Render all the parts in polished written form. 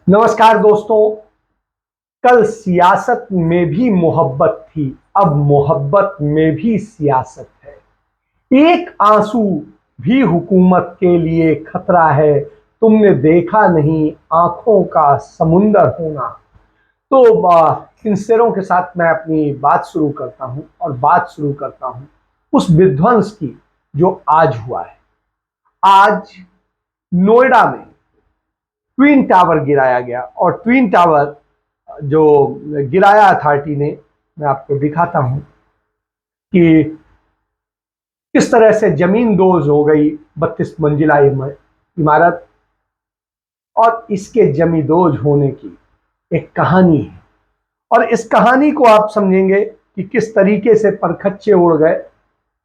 नमस्कार दोस्तों। कल सियासत में भी मोहब्बत थी, अब मोहब्बत में भी सियासत है। एक आंसू भी हुकूमत के लिए खतरा है, तुमने देखा नहीं आंखों का समुंदर होना। तो इन शेरों के साथ मैं अपनी बात शुरू करता हूं और बात शुरू करता हूं उस विध्वंस की जो आज हुआ है। आज नोएडा में ट्विन टावर गिराया गया और ट्विन टावर जो गिराया अथॉरिटी ने, मैं आपको दिखाता हूं कि किस तरह से जमीन दोज हो गई 32 मंजिला इमारत। और इसके जमींदोज होने की एक कहानी है और इस कहानी को आप समझेंगे कि किस तरीके से परखच्चे उड़ गए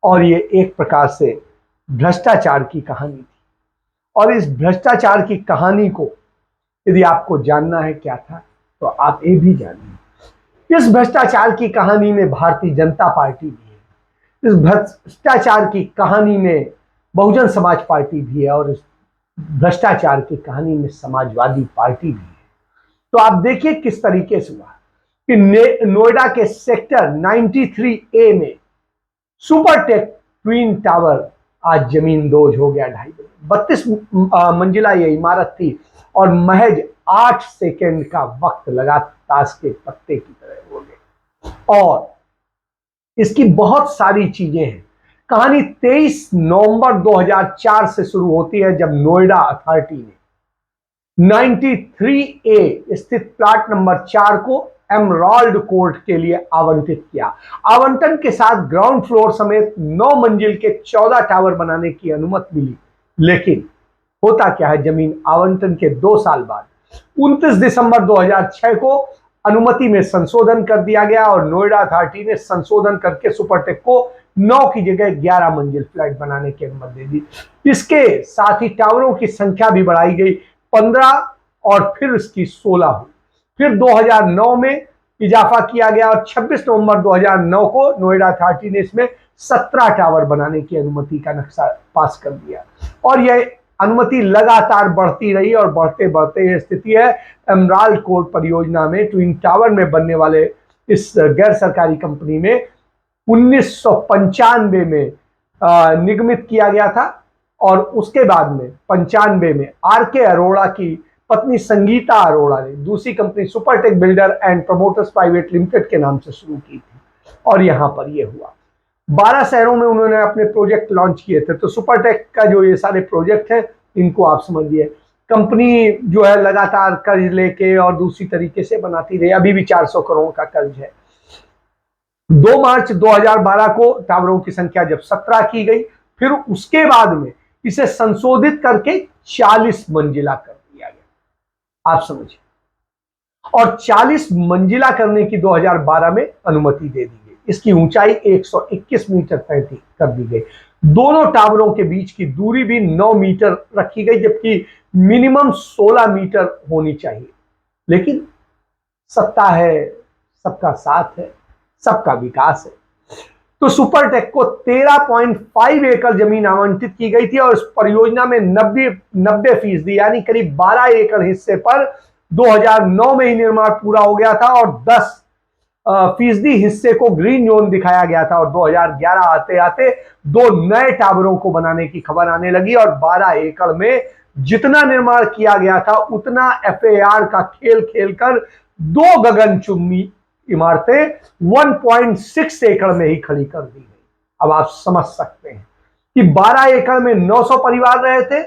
और ये एक प्रकार से भ्रष्टाचार की कहानी थी। और इस भ्रष्टाचार की कहानी को यदि आपको जानना है क्या था तो आप ये भी जानिए। इस भ्रष्टाचार की कहानी में भारतीय जनता पार्टी भी है, इस भ्रष्टाचार की कहानी में बहुजन समाज पार्टी भी है और इस भ्रष्टाचार की कहानी में समाजवादी पार्टी भी है। तो आप देखिए किस तरीके से हुआ कि नोएडा के सेक्टर 93A में सुपरटेक ट्विन टावर आज जमींदोज हो गया। 32 मंजिला ये इमारत थी और महज 8 सेकेंड का वक्त लगा, ताश के पत्ते की तरह हो गए। और इसकी बहुत सारी चीजें हैं। कहानी 23 नवंबर 2004 से शुरू होती है, जब नोएडा अथॉरिटी ने 93A स्थित प्लाट नंबर 4 को एमराल्ड कोर्ट के लिए आवंटित किया। आवंटन के साथ ग्राउंड फ्लोर समेत 9 मंजिल के 14 टावर बनाने की अनुमति मिली। लेकिन होता क्या है, जमीन आवंटन के 2 साल बाद 29 दिसंबर 2006 को अनुमति में संशोधन कर दिया गया और नोएडा अथॉरिटी ने संशोधन करके सुपरटेक को 9 की जगह 11 मंजिल फ्लैट बनाने की अनुमति दे दी। इसके साथ ही टावरों की संख्या भी बढ़ाई गई, 15 और फिर इसकी 16 हुई। फिर 2009 में इजाफा किया गया और 26 नवंबर 2009 को नोएडा अथॉरिटी ने इसमें 17 टावर बनाने की अनुमति का नक्शा पास कर दिया। और यह अनुमति लगातार बढ़ती रही और बढ़ते बढ़ते यह स्थिति है एमराल्ड कोर्ट परियोजना में ट्विन टावर में बनने वाले इस गैर सरकारी कंपनी में 1995 में निगमित किया गया था। और उसके बाद में 95 में आर.के. अरोड़ा की पत्नी संगीता अरोड़ा ने दूसरी company Supertech builder and promoters private limited के नाम से शुरू की थी और यहां पर यह हुआ। 12 शहरों में उन्होंने अपने प्रोजेक्ट लॉन्च किए थे। तो सुपरटेक का जो ये सारे प्रोजेक्ट हैं, इनको आप समझिए। कंपनी जो है लगातार कर्ज लेके और दूसरी तरीके से बनाती रही, अभी भी 400 करोड़ का कर्ज है। 2 मार्च 2012 को टावरों की संख्या जब 17 की गई, फिर उसके बाद में इसे संशोधित करके 40 मंजिला कर दिया गया। आप समझिए, और 40 मंजिला करने की 2012 में अनुमति दे दी गई। इसकी ऊंचाई 121 मीटर तय कर दी गई। दोनों टावरों के बीच की दूरी भी 9 मीटर रखी गई, जबकि मिनिमम 16 मीटर होनी चाहिए। लेकिन सत्ता है, सबका साथ है, सबका विकास है। तो सुपरटेक को 13.5 एकड़ जमीन आवंटित की गई थी और इस परियोजना में 90% यानी करीब 12 एकड़ हिस्से पर 2009 में ही निर्माण पूरा हो गया था और 10% हिस्से को ग्रीन जोन दिखाया गया था। और 2011 आते आते 2 नए टावरों को बनाने की खबर आने लगी और 12 एकड़ में जितना निर्माण किया गया था उतना FAR का खेल खेलकर 2 गगनचुंबी इमारतें 1.6 एकड़ में ही खड़ी कर दी गई। अब आप समझ सकते हैं कि 12 एकड़ में 900 परिवार रहे थे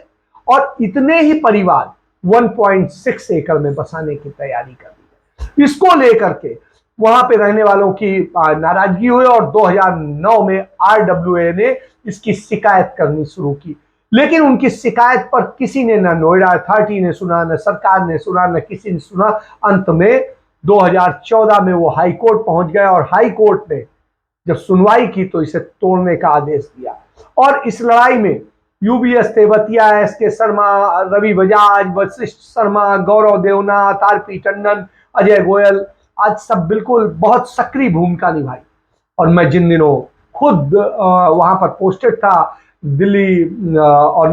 और इतने ही परिवार 1.6 एकड़ में बसाने की तैयारी कर दी। इसको लेकर के वहां पे रहने वालों की नाराजगी हुई और 2009 में RWA ने इसकी शिकायत करनी शुरू की। लेकिन उनकी शिकायत पर किसी ने, ना नोएडा अथॉरिटी ने सुना, न सरकार ने सुना, न किसी ने सुना। अंत में 2014 में वो हाई कोर्ट पहुंच गए और हाई कोर्ट ने जब सुनवाई की तो इसे तोड़ने का आदेश दिया। और इस लड़ाई में UBS तेवतिया, SK शर्मा, रवि बजाज, वशिष्ठ शर्मा, गौरव देवनाथ, RP टंडन, अजय गोयल, आज सब बिल्कुल बहुत सक्रिय भूमिका निभाई। और मैं जिन दिनों खुद वहां पर पोस्टेड था, दिल्ली और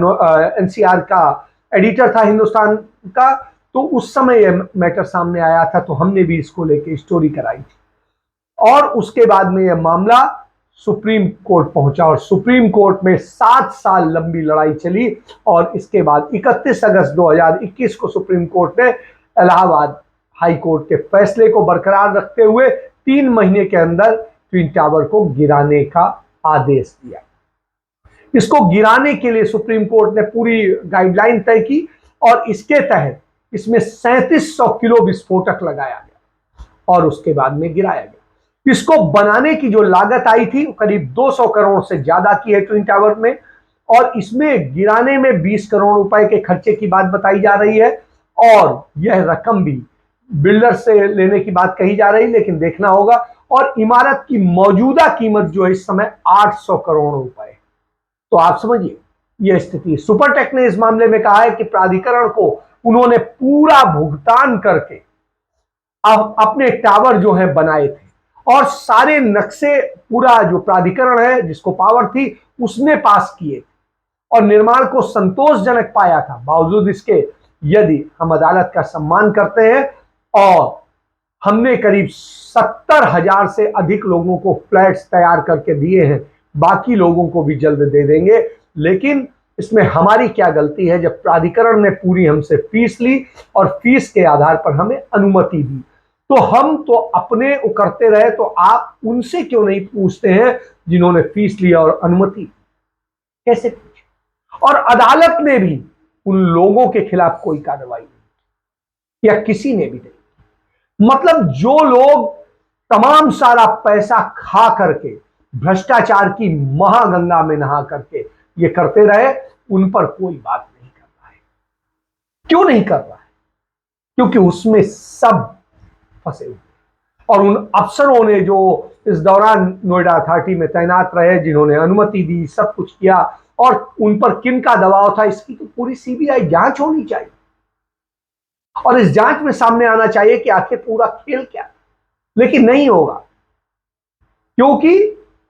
NCR का एडिटर था हिंदुस्तान का, तो उस समय यह मैटर सामने आया था, तो हमने भी इसको लेके स्टोरी कराई थी। और उसके बाद में यह मामला सुप्रीम कोर्ट पहुंचा और सुप्रीम कोर्ट में 7 साल लंबी लड़ाई चली और इसके बाद 31 अगस्त 2021 को सुप्रीम कोर्ट ने इलाहाबाद हाई कोर्ट के फैसले को बरकरार रखते हुए 3 महीने के अंदर ट्विन टावर को गिराने का आदेश दिया। इसको गिराने के लिए सुप्रीम कोर्ट ने पूरी गाइडलाइन तय की और इसके तहत इसमें 3700 किलो विस्फोटक लगाया गया और उसके बाद में गिराया गया। इसको बनाने की जो लागत आई थी करीब 200 करोड़ से ज्यादा की है ट्विन टावर में, और इसमें गिराने में 20 करोड़ रुपए के खर्चे की बात बताई जा रही है और यह रकम भी बिल्डर से लेने की बात कही जा रही है, लेकिन देखना होगा। और इमारत की मौजूदा कीमत जो है इस समय 800 करोड़ रुपए। तो आप समझिए यह स्थिति। सुपरटेक ने इस मामले में कहा है कि प्राधिकरण को उन्होंने पूरा भुगतान करके अपने टावर जो है बनाए थे और सारे नक्शे पूरा जो प्राधिकरण है जिसको पावर थी उसने पास किए और निर्माण को संतोषजनक पाया था। बावजूद इसके यदि हम अदालत का सम्मान करते हैं और हमने करीब 70,000 से अधिक लोगों को फ्लैट्स तैयार करके दिए हैं, बाकी लोगों को भी जल्द दे देंगे, लेकिन इसमें हमारी क्या गलती है जब प्राधिकरण ने पूरी हमसे फीस ली और फीस के आधार पर हमें अनुमति दी। तो हम तो अपने करते रहे, तो आप उनसे क्यों नहीं पूछते हैं जिन्होंने फीस लिया और अनुमति? कैसे पूछे? और अदालत ने भी उन लोगों के खिलाफ कोई कार्रवाई नहीं या किसी ने भी नहीं। मतलब जो लोग तमाम सारा पैसा खा करके भ्रष्टाचार की महागंगा में नहा करके ये करते रहे, उन पर कोई बात नहीं कर रहा है। क्यों नहीं कर रहा है? क्योंकि उसमें सब फंसे हुए और उन अफसरों ने जो इस दौरान नोएडा अथॉरिटी में तैनात रहे, जिन्होंने अनुमति दी, सब कुछ किया, और उन पर किनका दबाव था, इसकी तो पूरी सीबीआई जांच होनी चाहिए और इस जांच में सामने आना चाहिए कि आखिर पूरा खेल क्या है। लेकिन नहीं होगा, क्योंकि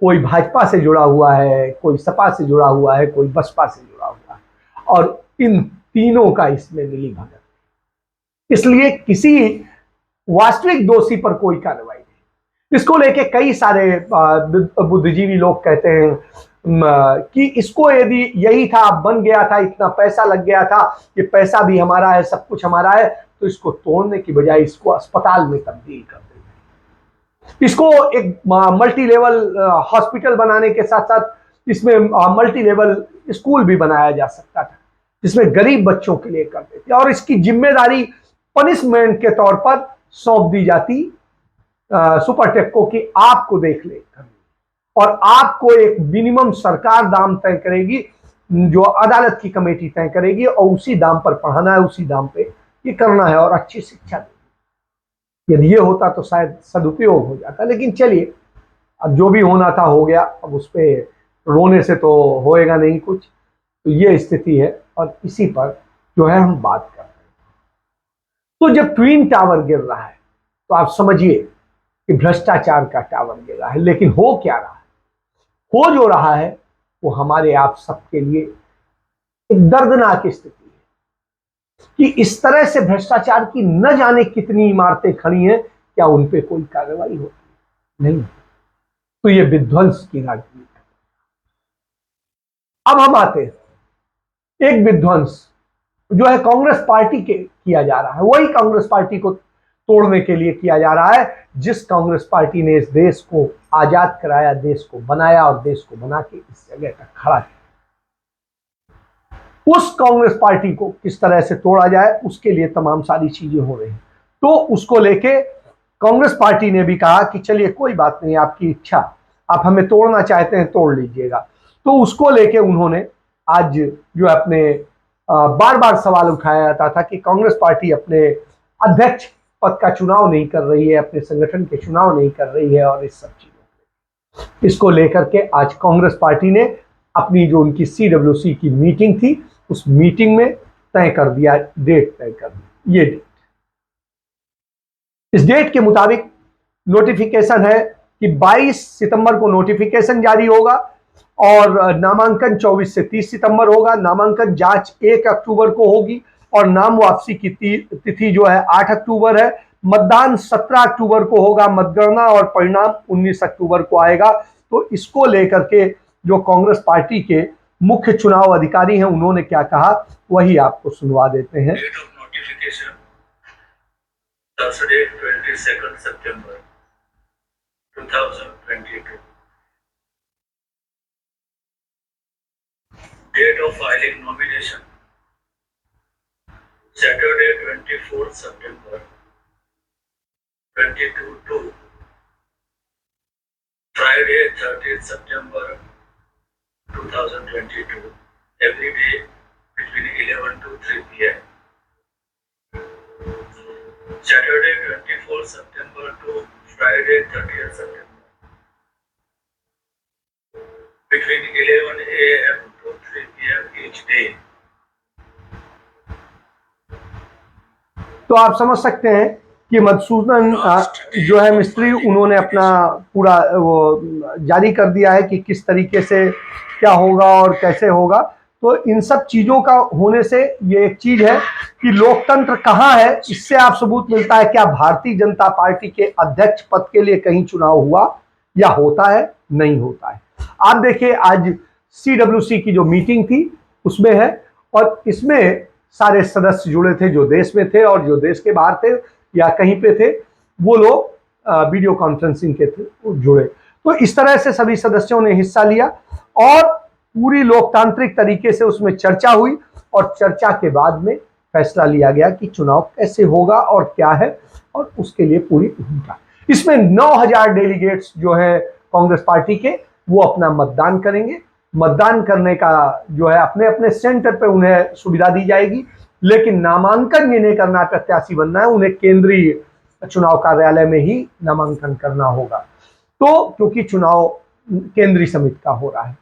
कोई भाजपा से जुड़ा हुआ है, कोई सपा से जुड़ा हुआ है, कोई बसपा से जुड़ा हुआ है और इन तीनों का इसमें मिली भगत। इसलिए किसी वास्तविक दोषी पर कोई कार्रवाई नहीं। इसको लेके कई सारे बुद्धिजीवी लोग कहते हैं कि इसको यदि यही था, बन गया था, इतना पैसा लग गया था, ये पैसा भी हमारा है, सब कुछ हमारा है, तो इसको तोड़ने की बजाय इसको अस्पताल में तब्दील कर दें। इसको एक मल्टी लेवल हॉस्पिटल बनाने के साथ साथ इसमें मल्टी लेवल स्कूल भी बनाया जा सकता था, जिसमें गरीब बच्चों के लिए कर देते और इसकी जिम्मेदारी पनिशमेंट के तौर पर सौंप दी जाती सुपरटेक को कि आपको देख ले और आपको एक मिनिमम सरकार दाम तय करेगी, जो अदालत की कमेटी तय करेगी, और उसी दाम पर पढ़ाना है, उसी दाम पे ये करना है और अच्छी शिक्षा देगी। यदि ये होता तो शायद सदुपयोग हो जाता, लेकिन चलिए अब जो भी होना था हो गया। अब उस पर रोने से तो होएगा नहीं कुछ। तो ये स्थिति है और इसी पर जो है हम बात कर रहे हैं। तो जब ट्विन टावर गिर रहा है तो आप समझिए कि भ्रष्टाचार का टावर गिर रहा है, लेकिन हो क्या रहा है? हो जो रहा है वो हमारे आप सबके लिए एक दर्दनाक स्थिति है कि इस तरह से भ्रष्टाचार की न जाने कितनी इमारतें खड़ी हैं, क्या उन पे कोई कार्रवाई होती नहीं? तो ये विध्वंस की राजनीति। अब हम आते हैं एक विध्वंस जो है कांग्रेस पार्टी के किया जा रहा है, वही कांग्रेस पार्टी को तोड़ने के लिए किया जा रहा है जिस कांग्रेस पार्टी ने इस देश को आजाद कराया, देश को बनाया और देश को बना के इस जगह तक खड़ा किया। उस कांग्रेस पार्टी को किस तरह से तोड़ा जाए उसके लिए तमाम सारी चीजें हो रही हैं। तो उसको लेके कांग्रेस पार्टी ने भी कहा कि चलिए कोई बात नहीं, आपकी इच्छा, आप हमें तोड़ना चाहते हैं तोड़ लीजिएगा। तो उसको लेके उन्होंने आज जो अपने बार बार सवाल उठाया जाता था कि कांग्रेस पार्टी अपने अध्यक्ष पद का चुनाव नहीं कर रही है, अपने संगठन के चुनाव नहीं कर रही है और इस सब चीजों इसको लेकर के आज कांग्रेस पार्टी ने अपनी जो उनकी CWC की मीटिंग थी उस मीटिंग में तय कर दिया, डेट तय कर दी। ये डेट, इस डेट के मुताबिक नोटिफिकेशन है कि 22 सितंबर को नोटिफिकेशन जारी होगा और नामांकन 24 से 30 सितंबर होगा। नामांकन जांच 1 अक्टूबर को होगी और नाम वापसी की तिथि जो है 8 अक्टूबर है। मतदान 17 अक्टूबर को होगा, मतगणना और परिणाम 19 अक्टूबर को आएगा। तो इसको लेकर के जो कांग्रेस पार्टी के मुख्य चुनाव अधिकारी हैं उन्होंने क्या कहा वही आपको सुनवा देते हैं। डेट ऑफ नोटिफिकेशन थर्सडे 22 सितंबर 2022। Date of filing nomination Saturday 24 September 22 to Friday 30 September 2022, every day between 11 to 3 p.m. Saturday 24 September to Friday 30 September between 11 a.m. to 3 p.m. each day. तो आप समझ सकते हैं कि मधुसूदन जो है मिस्त्री उन्होंने अपना पूरा वो जारी कर दिया है कि किस तरीके से क्या होगा और कैसे होगा। तो इन सब चीजों का होने से ये एक चीज है कि लोकतंत्र कहाँ है, इससे आप सबूत मिलता है क्या भारतीय जनता पार्टी के अध्यक्ष पद के लिए कहीं चुनाव हुआ या होता है, नहीं होता है। आप देखिए आज CWC की जो मीटिंग थी उसमें है और इसमें सारे सदस्य जुड़े थे जो देश में थे और जो देश के बाहर थे या कहीं पे थे, वो लोग वीडियो कॉन्फ्रेंसिंग के थे जुड़े। तो इस तरह से सभी सदस्यों ने हिस्सा लिया और पूरी लोकतांत्रिक तरीके से उसमें चर्चा हुई और चर्चा के बाद में फैसला लिया गया कि चुनाव कैसे होगा और क्या है और उसके लिए पूरी भूमिका। इसमें 9000 डेलीगेट्स जो है कांग्रेस पार्टी के वो अपना मतदान करेंगे। मतदान करने का जो है अपने अपने सेंटर पे उन्हें सुविधा दी जाएगी, लेकिन नामांकन जिन्हें करना, प्रत्याशी बनना है, उन्हें केंद्रीय चुनाव कार्यालय में ही नामांकन करना होगा। तो क्योंकि चुनाव केंद्रीय समिति का हो रहा है,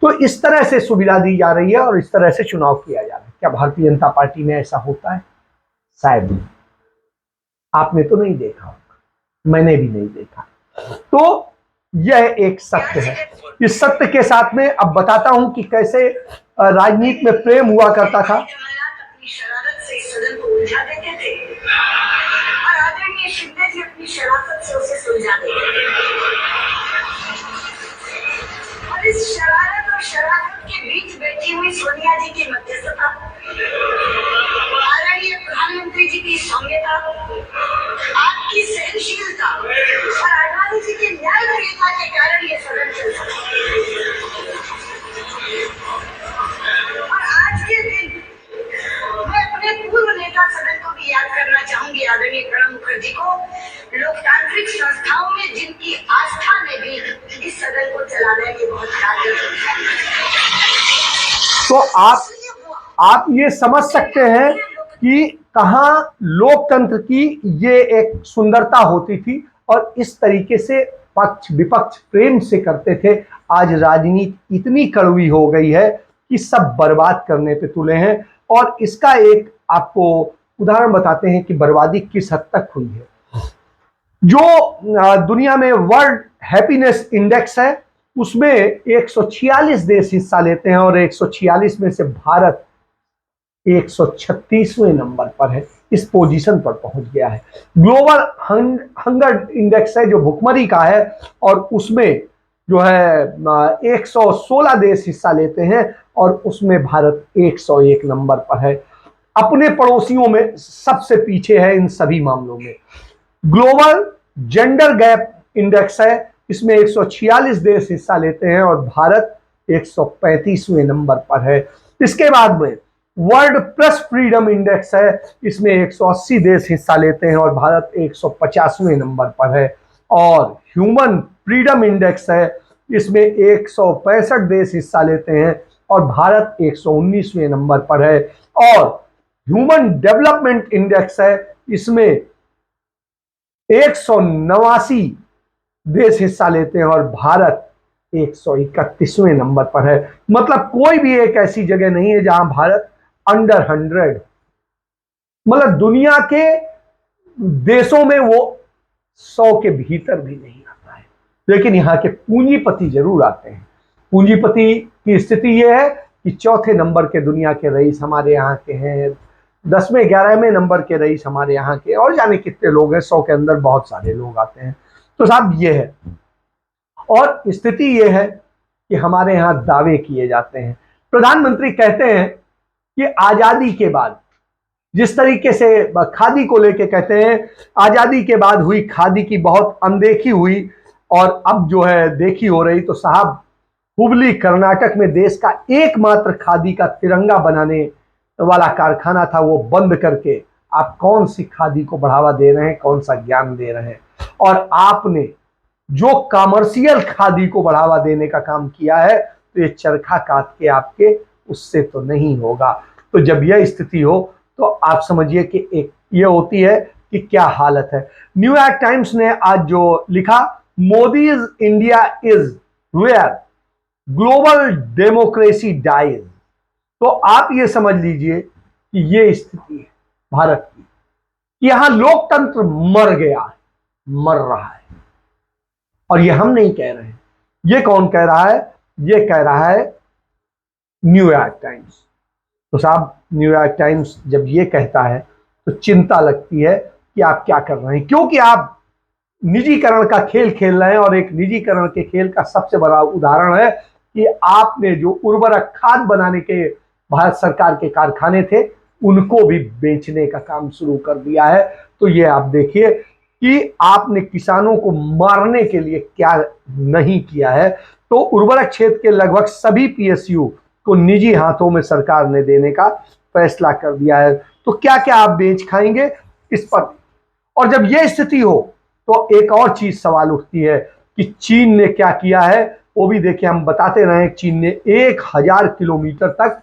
तो इस तरह से सुविधा दी जा रही है और इस तरह से चुनाव किया जा रहा है। क्या भारतीय जनता पार्टी में ऐसा होता है? शायद नहीं। आपने तो नहीं देखा होगा, मैंने भी नहीं देखा। तो यह एक सत्य है। इस सत्य के साथ में अब बताता हूं कि कैसे राजनीति में प्रेम हुआ करता था। शरारत से सदन को उलझा देते थे और आदरणीय शिंदे जी अपनी शरारत से उसे सुलझा देते थे। और इस शरारत के बीच बैठी हुई सोनिया जी की मध्यस्थता, आदरणीय प्रधानमंत्री जी की सौम्यता, आपकी सहनशीलता और आडवाणी जी की न्यायप्रियता के कारण ये सदन चल सका। और आज के दिन मैं अपने पूर्व नेता सदन को भी याद करना चाहूंगी, आदरणीय प्रणब मुखर्जी को, लोकतांत्रिक संस्थाओं में जिनकी आस्था ने भी इस सदन को चलाने में बहुत कार्य किया। तो आप ये समझ सकते हैं कि कहां लोकतंत्र की ये एक सुंदरता होती थी और इस तरीके से पक्ष विपक्ष प्रेम से करते थे। आज राजनीति इतनी कड़वी हो गई है कि सब बर्बाद करने पे तुले हैं और इसका एक आपको उदाहरण बताते हैं कि बर्बादी किस हद तक हुई है। जो दुनिया में वर्ल्ड हैप्पीनेस इंडेक्स है उसमें 146 देश हिस्सा लेते हैं और 146 में से भारत 136वें नंबर पर है, इस पोजीशन पर पहुंच गया है। ग्लोबल हंगर इंडेक्स है जो भुखमरी का है और उसमें जो है 116 देश हिस्सा लेते हैं और उसमें भारत 101 नंबर पर है। अपने पड़ोसियों में सबसे पीछे है इन सभी मामलों में। ग्लोबल जेंडर गैप इंडेक्स है, इसमें 146 देश हिस्सा लेते हैं और भारत 135वें नंबर पर है। इसके बाद में वर्ल्ड प्रेस फ्रीडम इंडेक्स है, इसमें 180 देश हिस्सा लेते हैं और भारत 150वें नंबर पर है। और ह्यूमन फ्रीडम इंडेक्स है, इसमें 165 देश हिस्सा लेते हैं और भारत 119वें नंबर पर है। और ह्यूमन डेवलपमेंट इंडेक्स है, इसमें 189 देश हिस्सा लेते हैं और भारत 131वें नंबर पर है। मतलब कोई भी एक ऐसी जगह नहीं है जहां भारत अंडर 100, मतलब दुनिया के देशों में वो 100 के भीतर भी नहीं आता है। लेकिन यहाँ के पूंजीपति जरूर आते हैं। पूंजीपति की स्थिति यह है कि चौथे नंबर के दुनिया के रईस हमारे यहाँ के हैं, 10वें 11वें नंबर के रईस हमारे यहाँ के, और जाने कितने लोग हैं, 100 के अंदर बहुत सारे लोग आते हैं। तो साहब ये है, और स्थिति ये है कि हमारे यहाँ दावे किए जाते हैं। प्रधानमंत्री कहते हैं कि आजादी के बाद जिस तरीके से खादी को लेके कहते हैं, आजादी के बाद हुई खादी की बहुत अनदेखी हुई और अब जो है देखी हो रही। तो साहब, हुबली कर्नाटक में देश का एकमात्र खादी का तिरंगा बनाने वाला कारखाना था, वो बंद करके आप कौन सी खादी को बढ़ावा दे रहे हैं, कौन सा ज्ञान दे रहे हैं। और आपने जो कमर्शियल खादी को बढ़ावा देने का काम किया है, तो ये चरखा काट के आपके उससे तो नहीं होगा। तो जब यह स्थिति हो तो आप समझिए कि एक ये होती है कि क्या हालत है। न्यूयॉर्क टाइम्स ने आज जो लिखा, Modi India is where global democracy dies. तो आप ये समझ लीजिए कि ये स्थिति है भारत की, यहां लोकतंत्र मर गया है, मर रहा है। और ये हम नहीं कह रहे हैं, ये कौन कह रहा है? ये कह रहा है न्यूयॉर्क टाइम्स। तो साहब, न्यूयॉर्क टाइम्स जब ये कहता है तो चिंता लगती है कि आप क्या कर रहे हैं, क्योंकि आप निजीकरण का खेल खेल रहे हैं। और एक निजीकरण के खेल का सबसे बड़ा उदाहरण है कि आपने जो उर्वरक खाद बनाने के भारत सरकार के कारखाने थे, उनको भी बेचने का काम शुरू कर दिया है। तो ये आप देखिए कि आपने किसानों को मारने के लिए क्या नहीं किया है। तो उर्वरक क्षेत्र के लगभग सभी पीएसयू को निजी हाथों में सरकार ने देने का फैसला कर दिया है। तो क्या क्या आप बेच खाएंगे इस पर। और जब यह स्थिति हो तो एक और चीज सवाल उठती है कि चीन ने क्या किया है, वो भी देखिए, हम बताते रहे, चीन ने 1000 किलोमीटर तक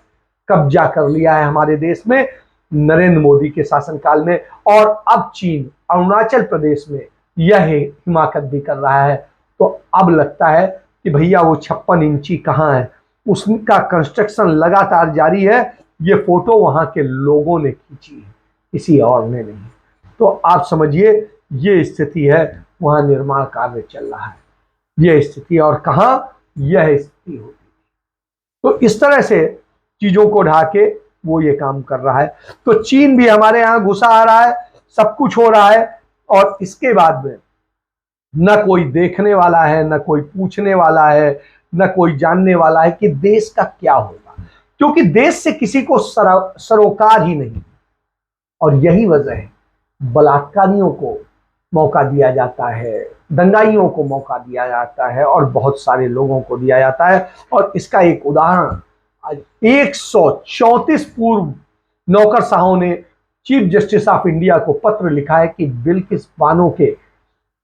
कब्जा कर लिया है हमारे देश में नरेंद्र मोदी के शासनकाल में। और अब चीन अरुणाचल प्रदेश में यह हिमाकत भी कर रहा है। तो अब लगता है कि भैया वो 56 इंची कहाँ है, उसका कंस्ट्रक्शन लगातार जारी है। ये फोटो वहां के लोगों ने खींची है, किसी और ने नहीं। तो आप समझिए ये स्थिति है, वहां निर्माण कार्य चल रहा है, यह स्थिति। और कहां यह स्थिति होती, तो इस तरह से चीजों को ढाके वो ये काम कर रहा है। तो चीन भी हमारे यहां घुसा आ रहा है, सब कुछ हो रहा है। और इसके बाद में न कोई देखने वाला है, न कोई पूछने वाला है, न कोई जानने वाला है कि देश का क्या होगा, क्योंकि देश से किसी को सरोकार ही नहीं। और यही वजह है, बलात्कारियों को मौका दिया जाता है, दंगाइयों को मौका दिया जाता है, और बहुत सारे लोगों को दिया जाता है। और इसका एक उदाहरण, आज 134 पूर्व नौकरशाहों ने चीफ जस्टिस ऑफ इंडिया को पत्र लिखा है कि बिल्किस बानो के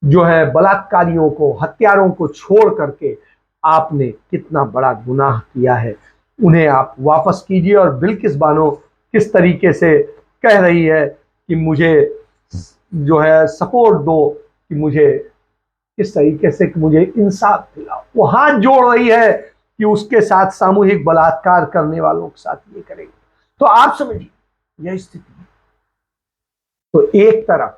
जो है बलात्कारियों को, हत्यारों को छोड़ करके आपने कितना बड़ा गुनाह किया है, उन्हें आप वापस कीजिए। और बिल्किस बानो किस तरीके से कह रही है कि मुझे जो है सपोर्ट दो, कि मुझे किस तरीके से, कि मुझे इंसाफ दिलाओ। वो हाथ जोड़ रही है कि उसके साथ सामूहिक बलात्कार करने वालों के साथ ये करेंगे। तो आप समझिए यह स्थिति। तो एक तरफ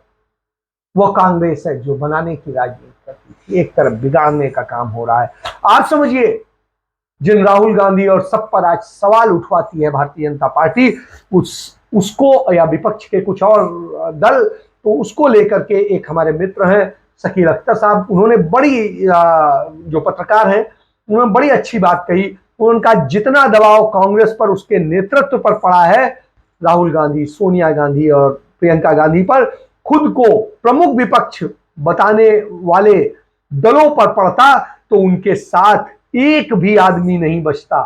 वो कांग्रेस है जो बनाने की राजनीति करती थी, एक तरफ बिगाड़ने का काम हो रहा है। आप समझिए, जिन राहुल गांधी और सब पर आज सवाल उठवाती है भारतीय जनता पार्टी, उसको या विपक्ष के कुछ और दल, तो उसको लेकर के एक हमारे मित्र हैं शकील अख्तर साहब, उन्होंने बड़ी जो पत्रकार हैं, उन्होंने बड़ी अच्छी बात कही। उनका जितना दबाव कांग्रेस पर उसके नेतृत्व पर पड़ा है, राहुल गांधी, सोनिया गांधी और प्रियंका गांधी पर खुद को प्रमुख विपक्ष बताने वाले दलों पर पड़ता, तो उनके साथ एक भी आदमी नहीं बचता,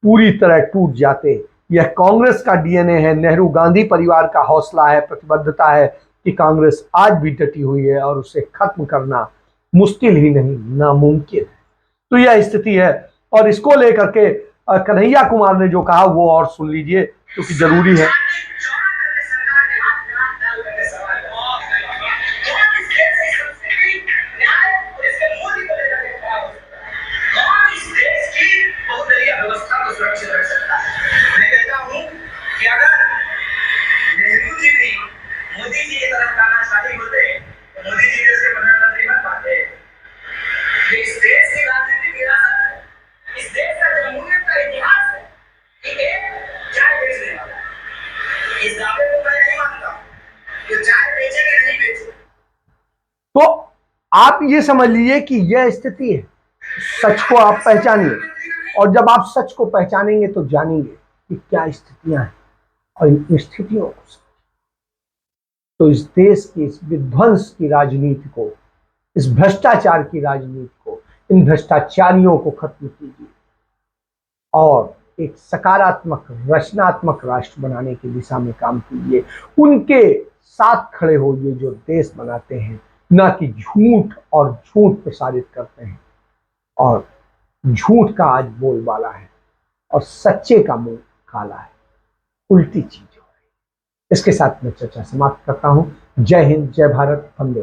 पूरी तरह टूट जाते। यह कांग्रेस का डीएनए है, नेहरू गांधी परिवार का हौसला है, प्रतिबद्धता है कि कांग्रेस आज भी डटी हुई है और उसे खत्म करना मुश्किल ही नहीं, नामुमकिन है। तो यह स्थिति है। और इसको लेकर के कन्हैया कुमार ने जो कहा वो और सुन लीजिए, क्योंकि जरूरी है। इस दावे तो आप ये समझ लीजिए कि यह स्थिति है। सच को आप पहचानिए, और जब आप सच को पहचानेंगे तो जानेंगे कि क्या स्थितियां हैं, और इन स्थितियों को तो इस देश की इस विध्वंस की राजनीति को, इस भ्रष्टाचार की राजनीति को, इन भ्रष्टाचारियों को खत्म कीजिए और एक सकारात्मक रचनात्मक राष्ट्र बनाने की दिशा में काम कीजिए। उनके साथ खड़े होइए जो देश बनाते हैं, ना कि झूठ और झूठ प्रसारित करते हैं। और झूठ का आज बोलबाला है और सच्चे का मुंह काला है, उल्टी चीज हो रही है। इसके साथ मैं चर्चा समाप्त करता हूं। जय हिंद, जय भारत, वंदे।